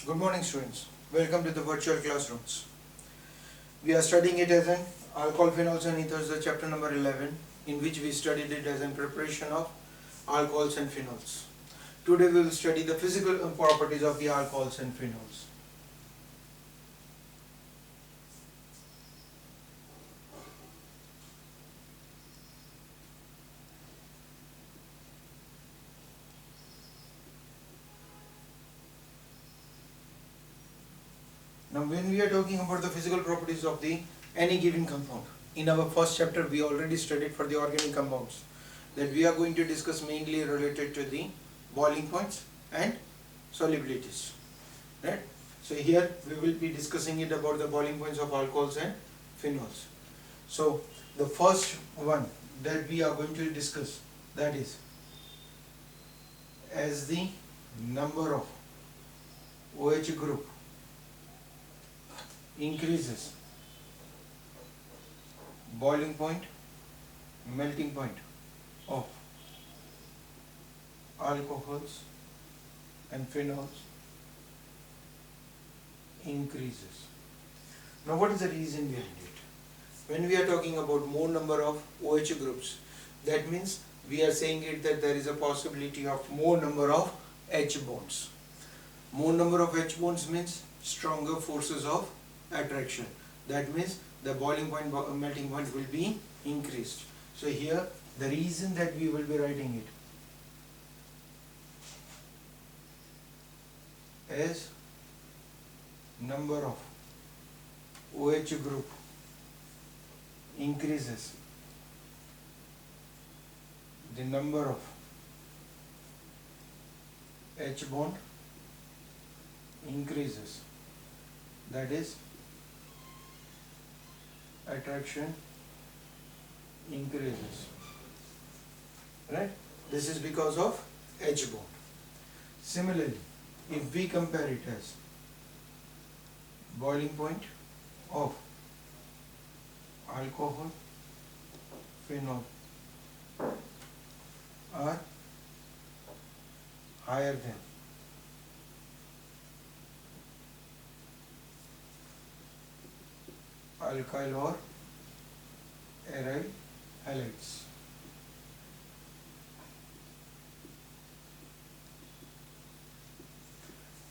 Good morning, students. Welcome to the virtual classrooms. We are studying it as an alcohol, phenols and ethers, the chapter number 11, in which we studied it as in preparation of alcohols and phenols. Today we will study the physical properties of the alcohols and phenols. Now, when we are talking about the physical properties of the any given compound, in our first chapter we already studied for the organic compounds that we are going to discuss mainly related to the boiling points and solubilities, right? So here we will be discussing it about the boiling points of alcohols and phenols. So the first one that we are going to discuss, that is, as the number of OH group increases, boiling point, melting point of alcohols and phenols increases. Now what is the reason behind it? When we are talking about more number of OH groups, that means we are saying it that there is a possibility of more number of H bonds. More number of H bonds means stronger forces of attraction. That means the boiling point, melting point will be increased. So here the reason that we will be writing it as number of OH group increases, the number of H bond increases, that is, attraction increases, right? This is because of H bond. Similarly, if we compare it as boiling point of alcohol, phenol are higher than alkyl or aryl halides.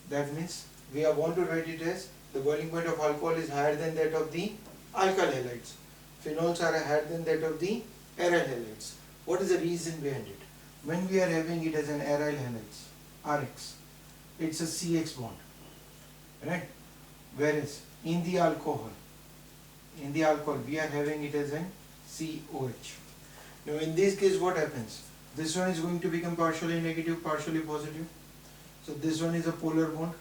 That means we are want to write it as the boiling point of alcohol is higher than that of the alkyl halides. Phenols are higher than that of the aryl halides. What is the reason behind it? When we are having it as an aryl halides, RX, it's a CX bond, right? Whereas in the alcohol we are having it as an COH. Now in this case what happens? This one is going to become partially negative, partially positive. So this one is a polar bond.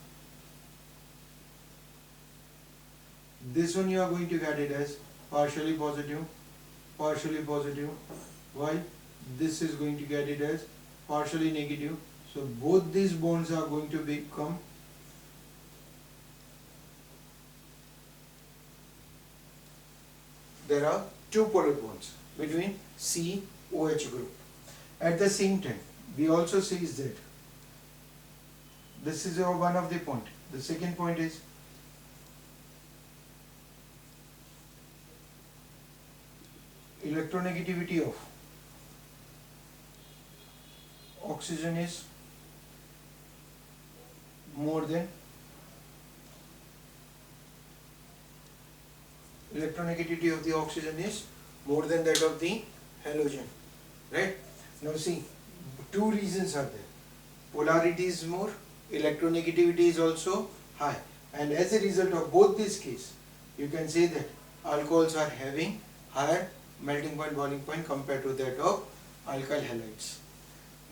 This one you are going to get it as partially positive, while this is going to get it as partially negative. So both these bonds are going to become there are two polar bonds between COH group. At the same time, we also see is that this is one of the point. The second point is electronegativity of oxygen is more than electronegativity of the oxygen is more than that of the halogen, right? Now see, two reasons are there. Polarity is more, electronegativity is also high, and as a result of both these cases, you can say that alcohols are having higher melting point, boiling point compared to that of alkyl halides,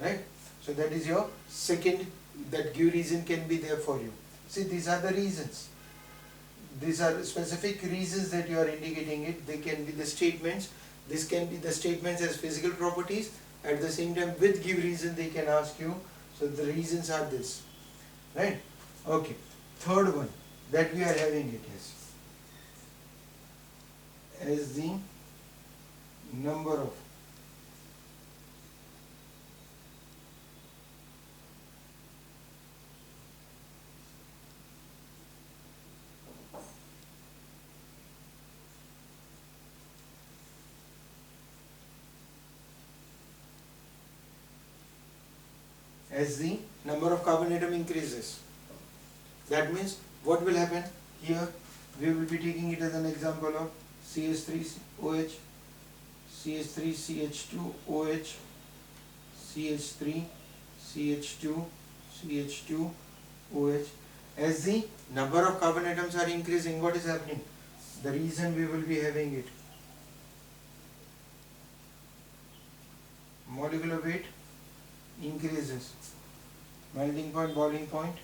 right? So that is your second, that give reason can be there for you. See, these are the reasons. These are specific reasons that you are indicating it. They can be the statements. This can be the statements as physical properties. At the same time, with give reason, they can ask you. So the reasons are this, right? Okay. Third one that we are having it as the number of as the number of carbon atom increases. That means what will happen here? We will be taking it as an example of CH3OH, CH3CH2OH, CH3, CH2, CH2OH. As the number of carbon atoms are increasing, what is happening? The reason we will be having it, molecular weight increases, melting point, boiling point.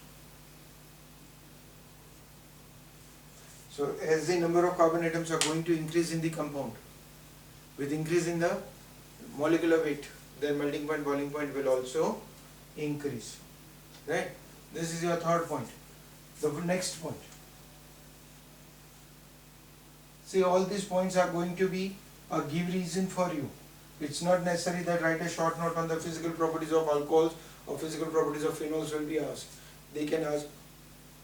So as the number of carbon atoms are going to increase in the compound, with increase in the molecular weight, their melting point, boiling point will also increase. Right? This is your third point. The next point. See, all these points are going to be a give reason for you. It's not necessary that write a short note on the physical properties of alcohols or physical properties of phenols will be asked. They can ask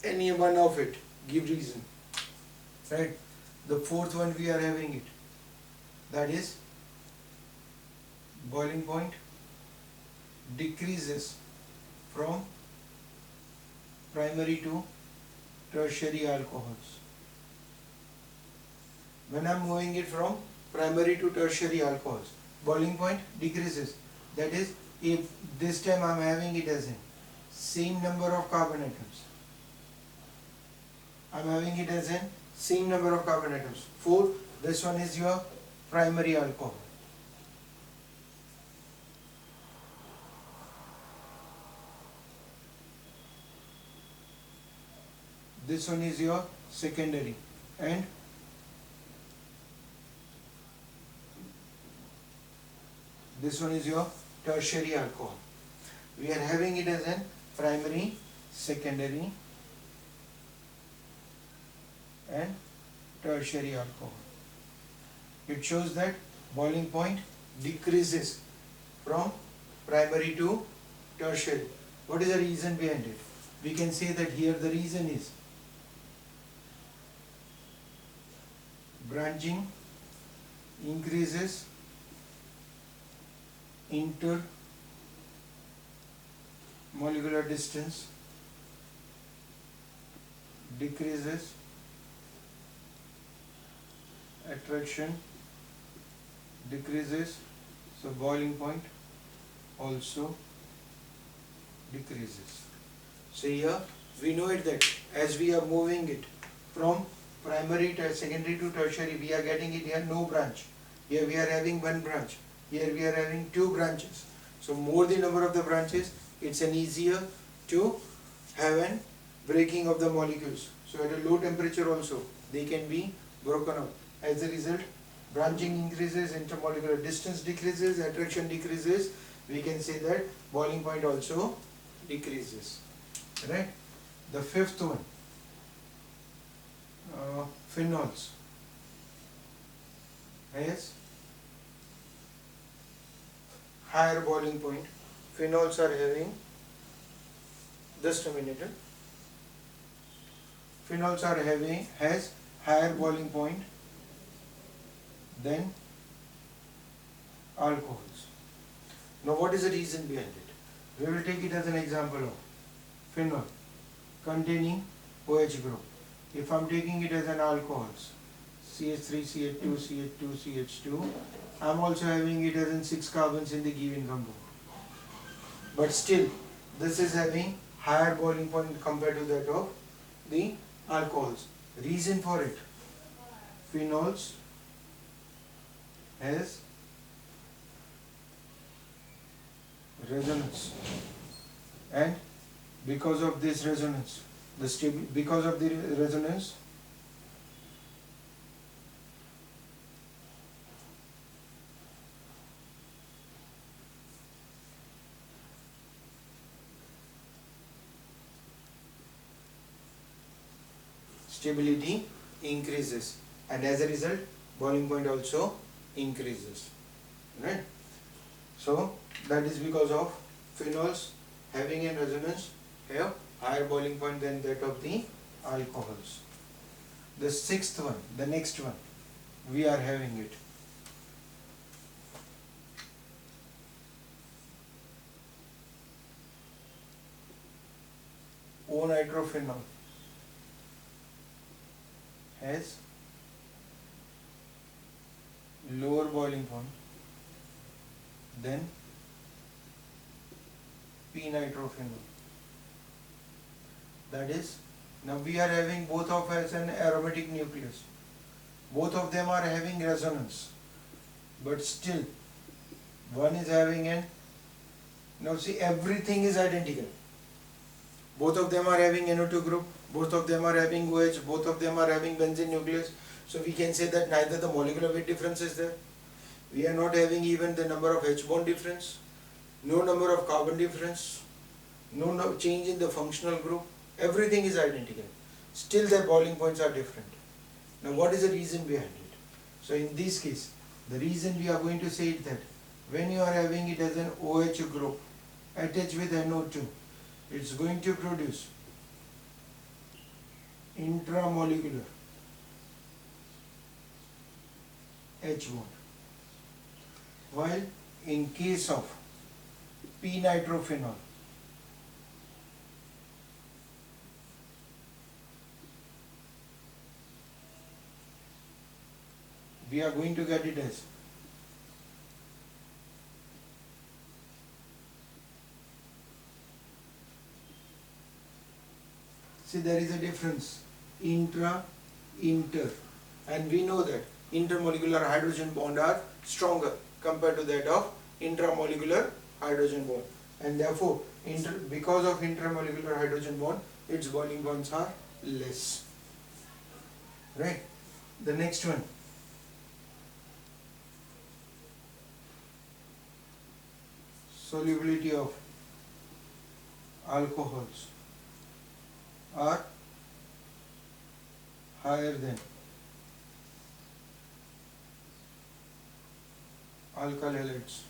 any one of it, give reason. Right? The fourth one we are having it. That is, boiling point decreases from primary to tertiary alcohols. When I am moving it from primary to tertiary alcohols, boiling point decreases. That is, if this time I am having it as in same number of carbon atoms, I am having it as in same number of carbon atoms. 4, this one is your primary alcohol. This one is your secondary, and this one is your tertiary alcohol. We are having it as an primary, secondary and tertiary alcohol. It shows that boiling point decreases from primary to tertiary. What is the reason behind it? We can say that here the reason is branching increases intermolecular distance, decreases attraction, decreases, so boiling point also decreases. So here we know it that as we are moving it from primary to secondary to tertiary, we are getting it here no branch. Here we are having one branch. Here we are having 2 branches. So more the number of the branches, it's an easier to have an breaking of the molecules. So at a low temperature also, they can be broken up. As a result, branching increases, intermolecular distance decreases, attraction decreases. We can say that boiling point also decreases. Right? The fifth one, phenols. Yes? Higher boiling point. Phenols are having, just a minute. Phenols are having, has higher boiling point than alcohols. Now what is the reason behind it? We will take it as an example of phenol containing OH group. If I am taking it as an alcohols, CH3, CH2, CH2, CH2, I am also having it as in 6 carbons in the given compound. But still, this is having higher boiling point compared to that of the alcohols. Reason for it, phenols has resonance, and because of this resonance, because of the resonance, stability increases, and as a result boiling point also increases. Right? So that is because of phenols having a resonance have higher boiling point than that of the alcohols. The sixth one, the next one, we are having it. O-nitrophenol has lower boiling point than P-nitrophenol. That is, now we are having both of as an aromatic nucleus. Both of them are having resonance, but still one is having an, now see, everything is identical. Both of them are having NO2 group, both of them are having OH, both of them are having benzene nucleus. So we can say that neither the molecular weight difference is there. We are not having even the number of H bond difference, no number of carbon difference, no change in the functional group. Everything is identical. Still their boiling points are different. Now what is the reason behind it? So in this case, the reason we are going to say it that when you are having it as an OH group attached with NO2, it's going to produce intramolecular H bond. While in case of P-nitrophenol, we are going to get it as see, there is a difference inter, and we know that intermolecular hydrogen bond are stronger compared to that of intramolecular hydrogen bond, and therefore because of intermolecular hydrogen bond, its boiling points are less. Right. The next one, solubility of alcohols are higher than alkyl halides.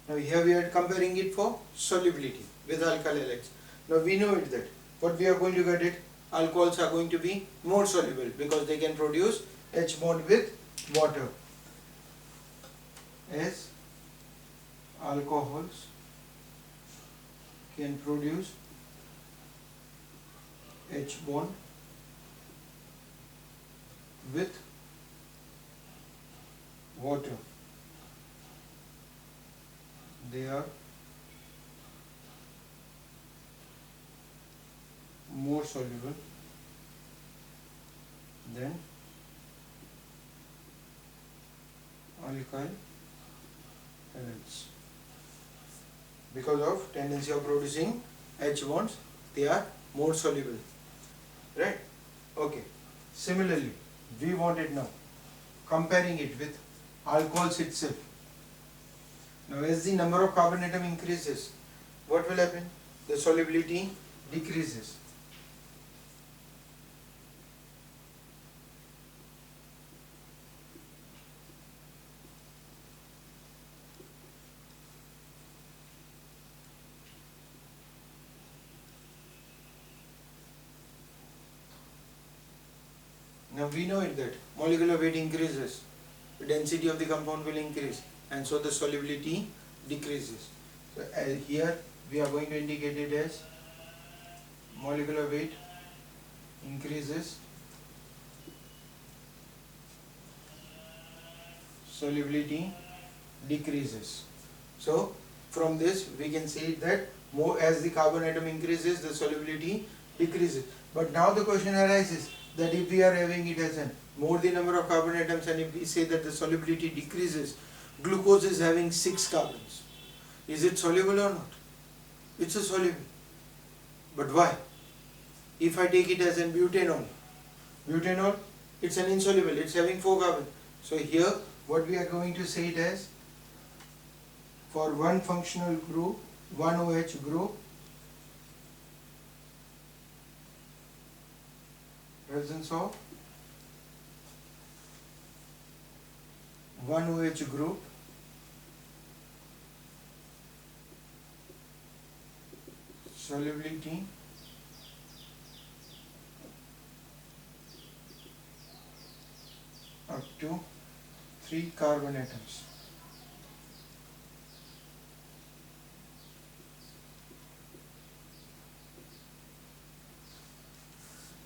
Now here we are comparing it for solubility with alkyl halides. Now we know it that what we are going to get it, alcohols are going to be more soluble because they can produce H bond with water, as alcohols can produce H bond with water. They are more soluble than alkyl halides. Because of tendency of producing H bonds, they are more soluble. Right? Okay. Similarly, we want it now comparing it with alcohols itself. Now as the number of carbon atom increases, what will happen? The solubility decreases. Now we know it that molecular weight increases, the density of the compound will increase, and so the solubility decreases. So here we are going to indicate it as molecular weight increases, solubility decreases. So from this we can say that more as the carbon atom increases, the solubility decreases. But now the question arises that if we are having it as more the number of carbon atoms, and if we say that the solubility decreases, glucose is having 6 carbons. Is it soluble or not? It's a soluble. But why? If I take it as an butanol, it's an insoluble, it's having 4 carbons. So here what we are going to say it as, for one functional group, one OH group, presence of one OH group solubility up to 3 carbon atoms.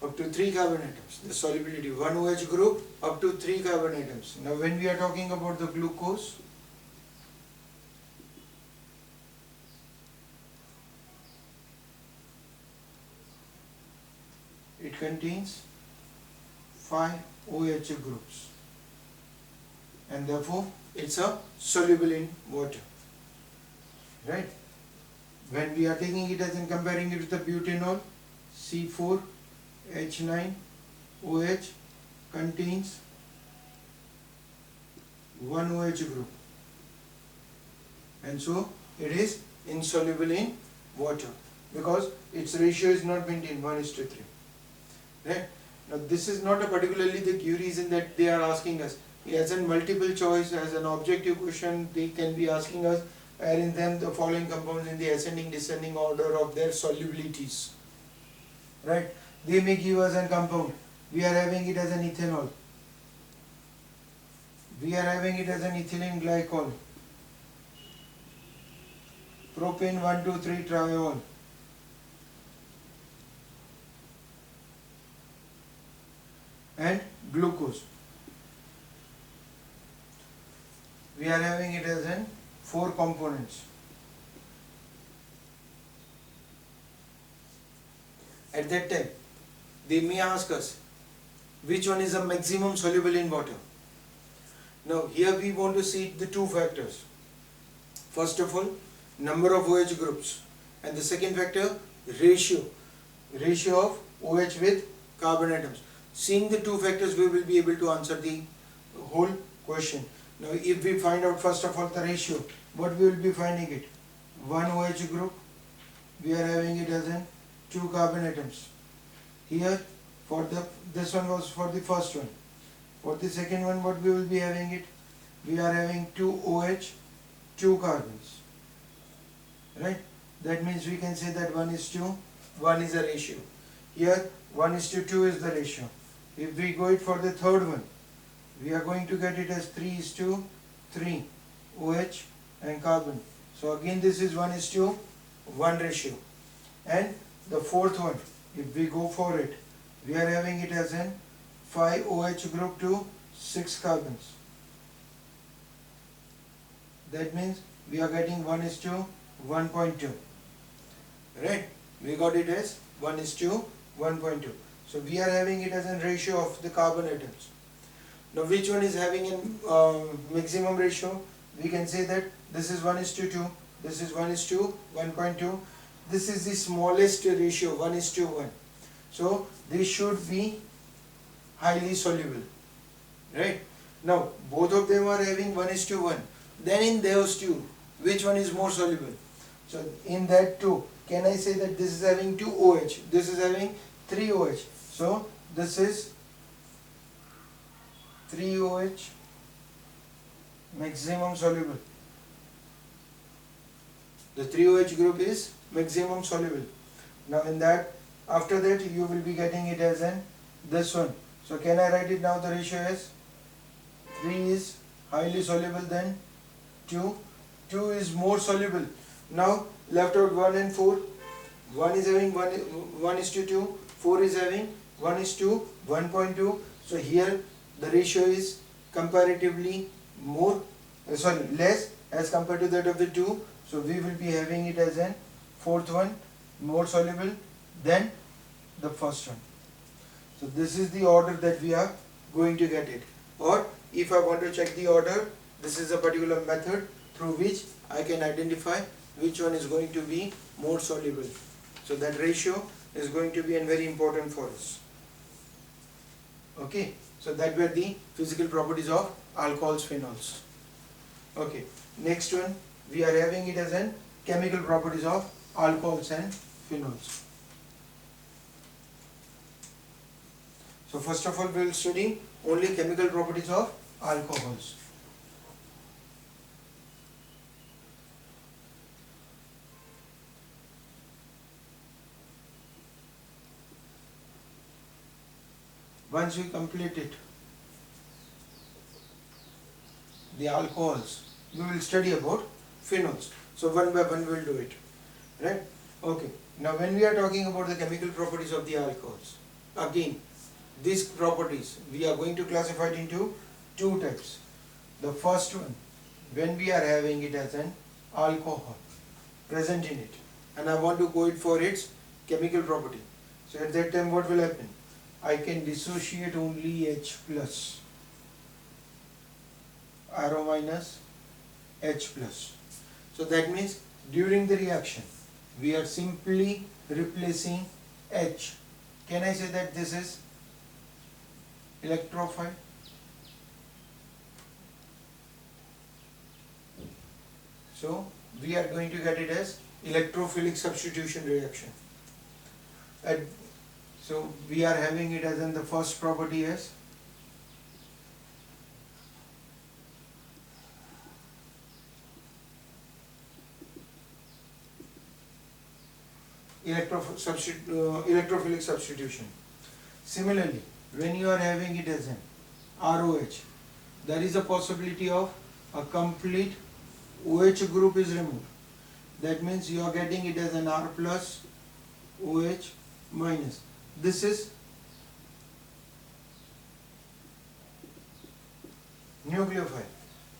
up to 3 carbon atoms. The solubility, one OH group up to 3 carbon atoms. Now when we are talking about the glucose, it contains 5 OH groups and therefore it's a soluble in water, right? When we are taking it as in comparing it with the butanol, C4H9OH contains 1 OH group and so it is insoluble in water because its ratio is not maintained 1:3, right? Now this is not a particularly the Q reason that they are asking us. As a multiple choice, as an objective question, they can be asking us are in them the following compounds in the ascending descending order of their solubilities, right? They may give us a compound, we are having it as an ethanol, we are having it as an ethylene glycol, propane 1,2,3 triol, and glucose. We are having it as in 4 components. At that time, they may ask us which one is the maximum soluble in water. Now here we want to see the 2 factors. First of all, number of OH groups, and the second factor, ratio of OH with carbon atoms. Seeing the 2 factors, we will be able to answer the whole question. Now if we find out first of all the ratio, what we will be finding it? 1 OH group, we are having it as in 2 carbon atoms. Here for this one was for the first one. For the second one, what we will be having it? We are having 2 OH, 2 carbons. Right? That means we can say that 1:1 is a ratio. Here 1:2 is the ratio. If we go it for the third one, we are going to get it as 3:3 OH and carbon. So again this is 1:1 ratio. And the fourth one, if we go for it, we are having it as an 5 OH group to 6 carbons. That means we are getting 1:1.2. Right? We got it as 1:1.2. So we are having it as a ratio of the carbon atoms. Now which one is having a maximum ratio? We can say that this is 1:2, this is 1:1.2. This is the smallest ratio, 1:1. So this should be highly soluble, right? Now both of them are having 1:1. Then in those two, which one is more soluble? So in that two, can I say that this is having 2 OH, this is having 3 OH. So this is 3 OH maximum soluble. The 3 OH group is maximum soluble. Now in that, after that you will be getting it as an this one. So can I write it now? The ratio is 3 is highly soluble than 2. 2 is more soluble. Now left out 1 and 4. 1 is having 1:2. 4 is having 1:1.2. So here the ratio is comparatively more, less as compared to that of the 2. So we will be having it as an fourth one more soluble than the first one. So this is the order that we are going to get it. Or if I want to check the order, this is a particular method through which I can identify which one is going to be more soluble. So that ratio is going to be very important for us. Okay, so that were the physical properties of alcohols, phenols. Okay, next one we are having it as an chemical properties of alcohols and phenols. So first of all we will study only chemical properties of alcohols. Once we complete it, the alcohols, we will study about phenols. So one by one we will do it. Right? Okay. Now when we are talking about the chemical properties of the alcohols, Again, these properties we are going to classify it into two types. The first one, when we are having it as an alcohol present in it, and I want to go it for its chemical property. So at that time what will happen? I can dissociate only H plus, RO minus, H plus. So that means during the reaction we are simply replacing H. Can I say that this is electrophile? So we are going to get it as electrophilic substitution reaction. So we are having it as in the first property as electrophilic substitution. Similarly, when you are having it as an ROH, there is a possibility of a complete OH group is removed. That means you are getting it as an R plus OH minus. This is nucleophile.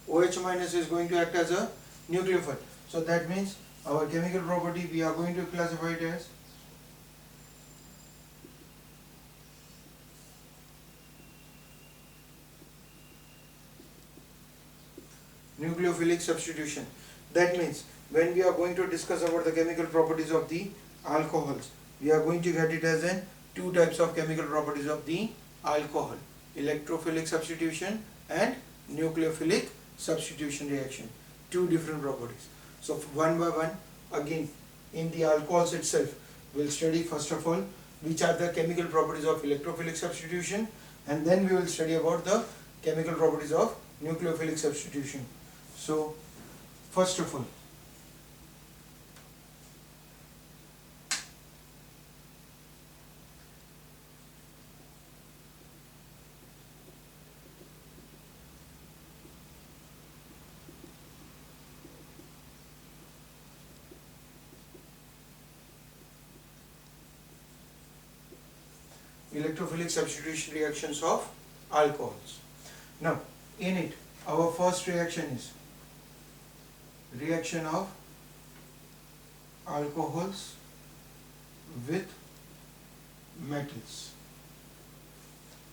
OH minus is going to act as a nucleophile. So that means our chemical property we are going to classify it as nucleophilic substitution. That means when we are going to discuss about the chemical properties of the alcohols, we are going to get it as in two types of chemical properties of the alcohol: electrophilic substitution and nucleophilic substitution reaction. Two different properties. So one by one, again in the alcohols itself, we'll study first of all which are the chemical properties of electrophilic substitution, and then we will study about the chemical properties of nucleophilic substitution. So first of all, electrophilic substitution reactions of alcohols. Now in it, our first reaction is reaction of alcohols with metals.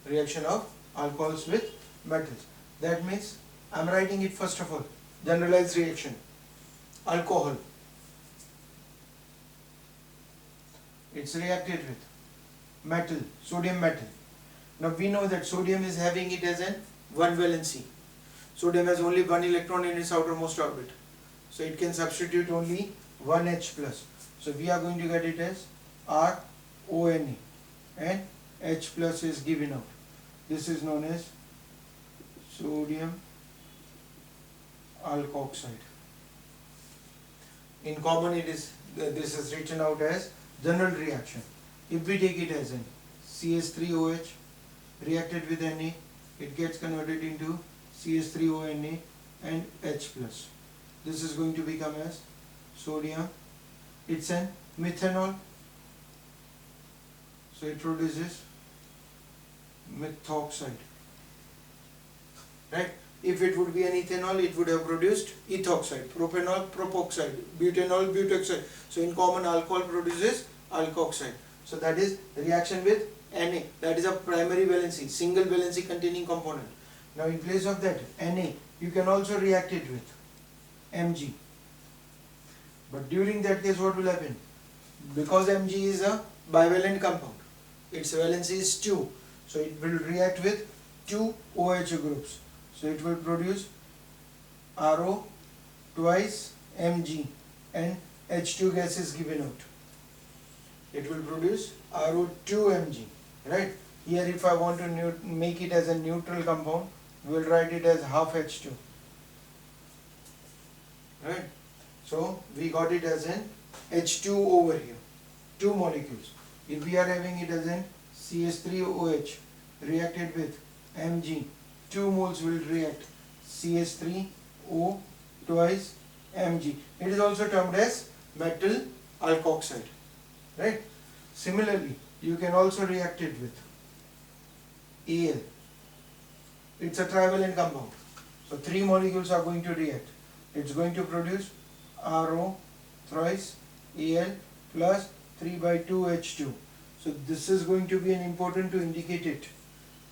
Reaction of alcohols with metals. That means I am writing it first of all. Generalized reaction. Alcohol. It's reacted with metal, sodium metal. Now we know that sodium is having it as an one valency. Sodium has only one electron in its outermost orbit. So it can substitute only one H plus. So we are going to get it as RONA and H plus is given out. This is known as sodium alkoxide. In common it is, this is written out as general reaction. If we take it as an CH3OH reacted with Na, it gets converted into CH3ONA and H plus. This is going to become as sodium. It's an methanol. So it produces methoxide. Right? If it would be an ethanol, it would have produced ethoxide. Propanol, propoxide. Butanol, butoxide. So in common, alcohol produces alkoxide. So that is reaction with Na. That is a primary valency, single valency containing component. Now in place of that Na, you can also react it with Mg. But during that case what will happen? Because Mg is a bivalent compound, its valency is 2. So it will react with two OH groups. So it will produce RO twice Mg and H2 gas is given out. It will produce RO2Mg, right? Here if I want to make it as a neutral compound, we will write it as half H2, right? So we got it as an H2 over here, two molecules. If we are having it as an CH3OH reacted with Mg, 2 moles will react CH3O twice Mg. It is also termed as metal alkoxide, right? Similarly, you can also react it with Al. It's a trivalent compound. So 3 molecules are going to react. It's going to produce RO thrice Al plus 3 by 2 H2. So this is going to be an important to indicate it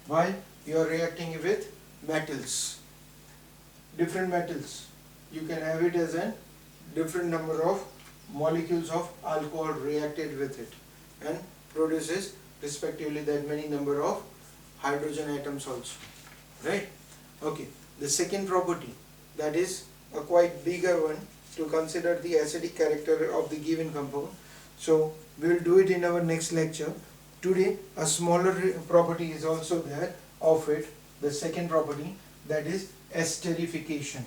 while you are reacting with metals. Different metals. You can have it as a different number of molecules of alcohol reacted with it and produces respectively that many number of hydrogen atoms also. Right? Okay. The second property, that is a quite bigger one to consider the acidic character of the given compound. So we will do it in our next lecture. Today a smaller property is also there of it, the second property, that is esterification.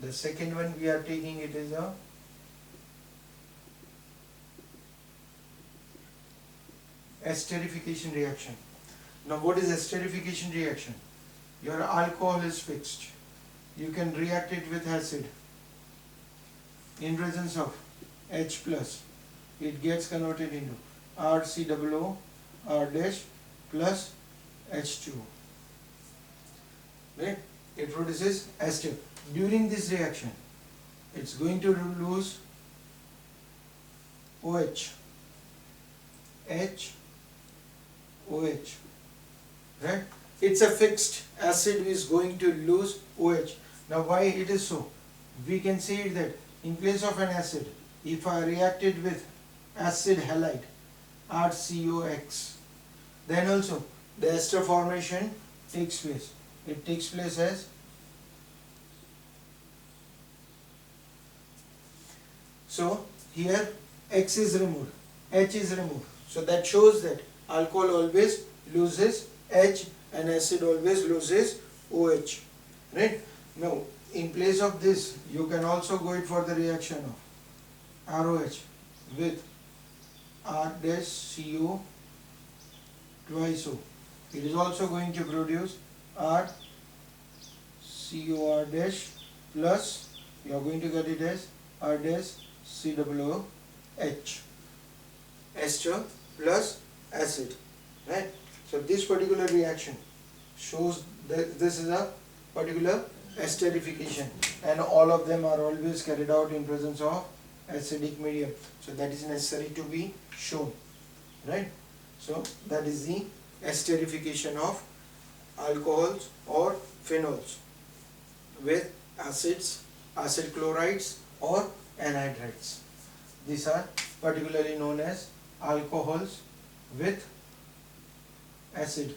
The second one we are taking, it is a esterification reaction. Now what is esterification reaction? Your alcohol is fixed. You can react it with acid. In presence of H plus, it gets converted into RCOO R dash plus H2O. Right? It produces ester. During this reaction, it's going to lose OH, H, OH. Right? It's a fixed acid is going to lose OH. Now why it is so? We can say that in place of an acid, if I reacted with acid halide, RCOX, then also the ester formation takes place. It takes place as, so here X is removed, H is removed. So that shows that alcohol always loses H and acid always loses OH. Right? Now in place of this, you can also go it for the reaction of ROH with R dash CO twice O. It is also going to produce R COR dash plus, you are going to get it as R dash COOH. Ester plus acid. Right? So this particular reaction shows that this is a particular esterification, and all of them are always carried out in presence of acidic medium. So that is necessary to be shown. Right? So that is the esterification of alcohols or phenols with acids, acid chlorides or anhydrides. These are particularly known as alcohols with acid.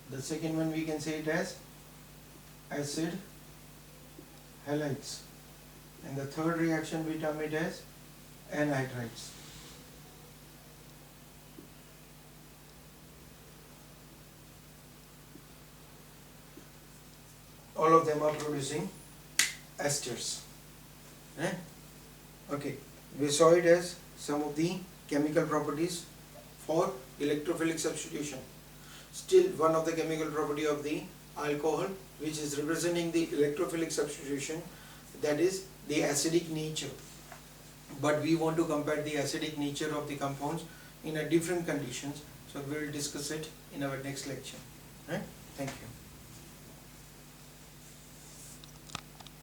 The second one we can say it as acid halides, and the third reaction we term it as anhydrides. All of them are producing esters. Right? Okay, we saw it as some of the chemical properties for electrophilic substitution. Still one of the chemical property of the alcohol which is representing the electrophilic substitution, that is the acidic nature. But we want to compare the acidic nature of the compounds in a different conditions. So we will discuss it in our next lecture. Right? Thank you.